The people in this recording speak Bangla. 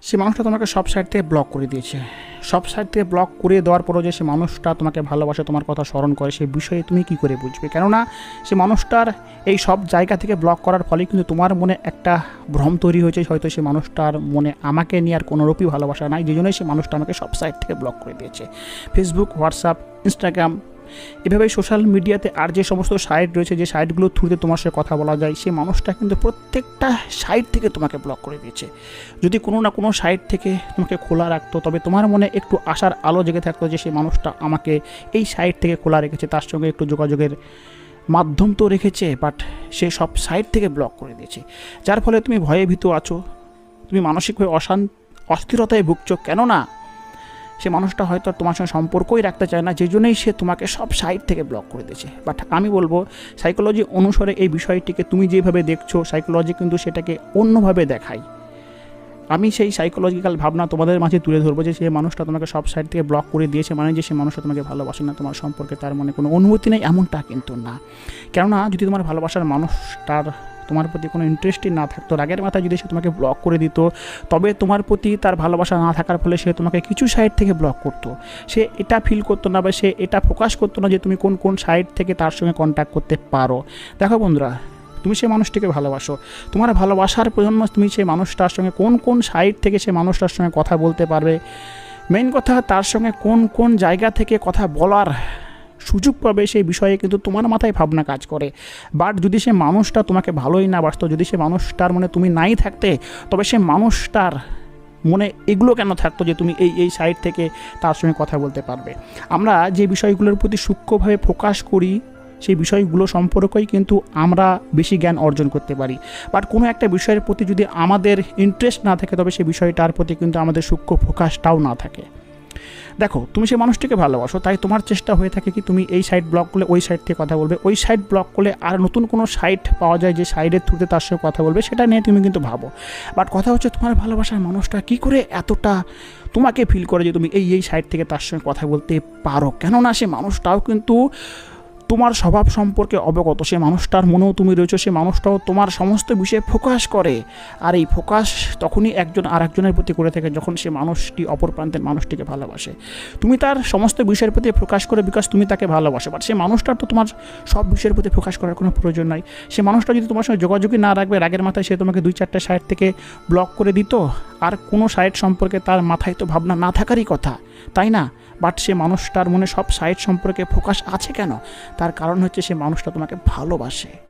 সে মানুষটা তোমাকে সব সাইড থেকে ব্লক করে দিয়েছে। সব সাইড থেকে ব্লক করে দেওয়ার পরও যে সে মানুষটা তোমাকে ভালোবাসে, তোমার কথা স্মরণ করে, সেই বিষয়ে তুমি কী করে বুঝবে? কেননা সে মানুষটার এই সব জায়গা থেকে ব্লক করার ফলে কিন্তু তোমার মনে একটা ভ্রম তৈরি হয়েছে, হয়তো সে মানুষটার মনে আমাকে নিয়ে আর কোনোরূপই ভালোবাসা নাই, যে জন্যই সে মানুষটা আমাকে সব সাইড থেকে ব্লক করে দিয়েছে। ফেসবুক, হোয়াটসঅ্যাপ, ইনস্টাগ্রাম, এভাবেই সোশ্যাল মিডিয়াতে আর যে সমস্ত সাইট রয়েছে, যে সাইটগুলোর থ্রুতে তোমার সাথে কথা বলা যায়, সেই মানুষটা কিন্তু প্রত্যেকটা সাইট থেকে তোমাকে ব্লক করে দিয়েছে। যদি কোনো না কোনো সাইট থেকে তোমাকে খোলা রাখতো, তবে তোমার মনে একটু আশার আলো জেগে থাকতো যে সেই মানুষটা আমাকে এই সাইট থেকে খোলা রেখেছে, তার সঙ্গে একটু যোগাযোগের মাধ্যম তো রেখেছে, বাট সে সব সাইট থেকে ব্লক করে দিয়েছে। যার ফলে তুমি ভয়ে ভীত আছো, তুমি মানসিকভাবে অস্থিরতায় ভুগছো। কেননা সে মানুষটা হয়তো তোমার সঙ্গে সম্পর্কই রাখতে চায় না, যে জন্যই সে তোমাকে সব সাইড থেকে ব্লক করে দিয়েছে। বাট আমি বলবো, সাইকোলজি অনুসারে এই বিষয়টিকে তুমি যেভাবে দেখছো, সাইকোলজি কিন্তু সেটাকে অন্যভাবে দেখায়। আমি সেই সাইকোলজিক্যাল ভাবনা তোমাদের মাঝে তুলে ধরবো যে সে মানুষটা তোমাকে সব সাইড থেকে ব্লক করে দিয়েছে মানে যে সে মানুষটা তোমাকে ভালোবাসে না, তোমার সম্পর্কে তার মনে কোনো অনুভূতি নেই, এমনটা কিন্তু না। কেননা যদি তোমার ভালোবাসার মানুষটার তোমার প্রতি কোনো ইন্টারেস্টই না থাকতো, রাগের মাথায় যদি সে তোমাকে ব্লক করে দিত, তবে তোমার প্রতি তার ভালোবাসা না থাকার ফলে সে তোমাকে কিছু সাইড থেকে ব্লক করতো। সে এটা ফিল করতো না বা সে এটা ফোকাস করতো না যে তুমি কোন কোন সাইড থেকে তার সঙ্গে কন্ট্যাক্ট করতে পারো। দেখো বন্ধুরা, তুমি সেই মানুষটিকে ভালোবাসো, তোমার ভালোবাসার জন্য তুমি সেই মানুষটার সঙ্গে কোন কোন সাইড থেকে সে মানুষটার সঙ্গে কথা বলতে পারবে, মেইন কথা তার সঙ্গে কোন কোন জায়গা থেকে কথা বলার সুযোগ পাবে, সেই বিষয়ে কিন্তু তোমার মাথায় ভাবনা কাজ করে। বাট যদি সে মানুষটা তোমাকে ভালোই না বাসতো, যদি সে মানুষটার মনে তুমি নাই থাকতে, তবে সে মানুষটার মনে এগুলো কেন থাকতো যে তুমি এই সাইড থেকে তার সঙ্গে কথা বলতে পারবে। আমরা যে বিষয়গুলোর প্রতি সূক্ষ্মভাবে ফোকাস করি, সেই বিষয়গুলো সম্পর্কেই কিন্তু আমরা বেশি জ্ঞান অর্জন করতে পারি। বাট কোনো একটা বিষয়ের প্রতি যদি আমাদের ইন্টারেস্ট না থাকে, তবে সেই বিষয়টার প্রতি কিন্তু আমাদের সূক্ষ্ম ফোকাসটাও না থাকে। দেখো, তুমি সেই মানুষটিকে ভালোবাসো, তাই তোমার চেষ্টা হয়ে থাকে কি তুমি এই সাইট ব্লক করলে ওই সাইট থেকে কথা বলবে, ওই সাইট ব্লক করলে আর নতুন কোনো সাইট পাওয়া যায় যে সাইডের থ্রুতে তার সঙ্গে কথা বলবে, সেটা নিয়ে তুমি কিন্তু ভাবো। বাট কথা হচ্ছে, তোমার ভালোবাসার মানুষটা কী করে এতটা তোমাকে ফিল করে যে তুমি এই সাইট থেকে তার সঙ্গে কথা বলতে পারো? কেননা সে মানুষটাও কিন্তু তোমার স্বভাব সম্পর্কে অবগত, সে মানুষটার মনেও তুমি রয়েছো, সে মানুষটাও তোমার সমস্ত বিষয়ে ফোকাস করে। আর এই ফোকাস তখনই একজন আর একজনের প্রতি করে থাকে যখন সে মানুষটি অপর প্রান্তের মানুষটিকে ভালোবাসে। তুমি তার সমস্ত বিষয়ের প্রতি ফোকাস করে বিকজ তুমি তাকে ভালোবাসো, বাট সে মানুষটার তো তোমার সব বিষয়ের প্রতি ফোকাস করার কোনো প্রয়োজন নাই। সে মানুষটা যদি তোমার সঙ্গে যোগাযোগই না রাখবে, রাগের মাথায় সে তোমাকে 2-4টা সাইট থেকে ব্লক করে দিত, আর কোনো সাইট সম্পর্কে তার মাথায় তো ভাবনা না থাকারই কথা, তাই না? বাট সে মানুষটার মনে সব সাইট সম্পর্কে ফোকাস আছে কেন? তার কারণ হচ্ছে সে মানুষটা তোমাকে ভালোবাসে।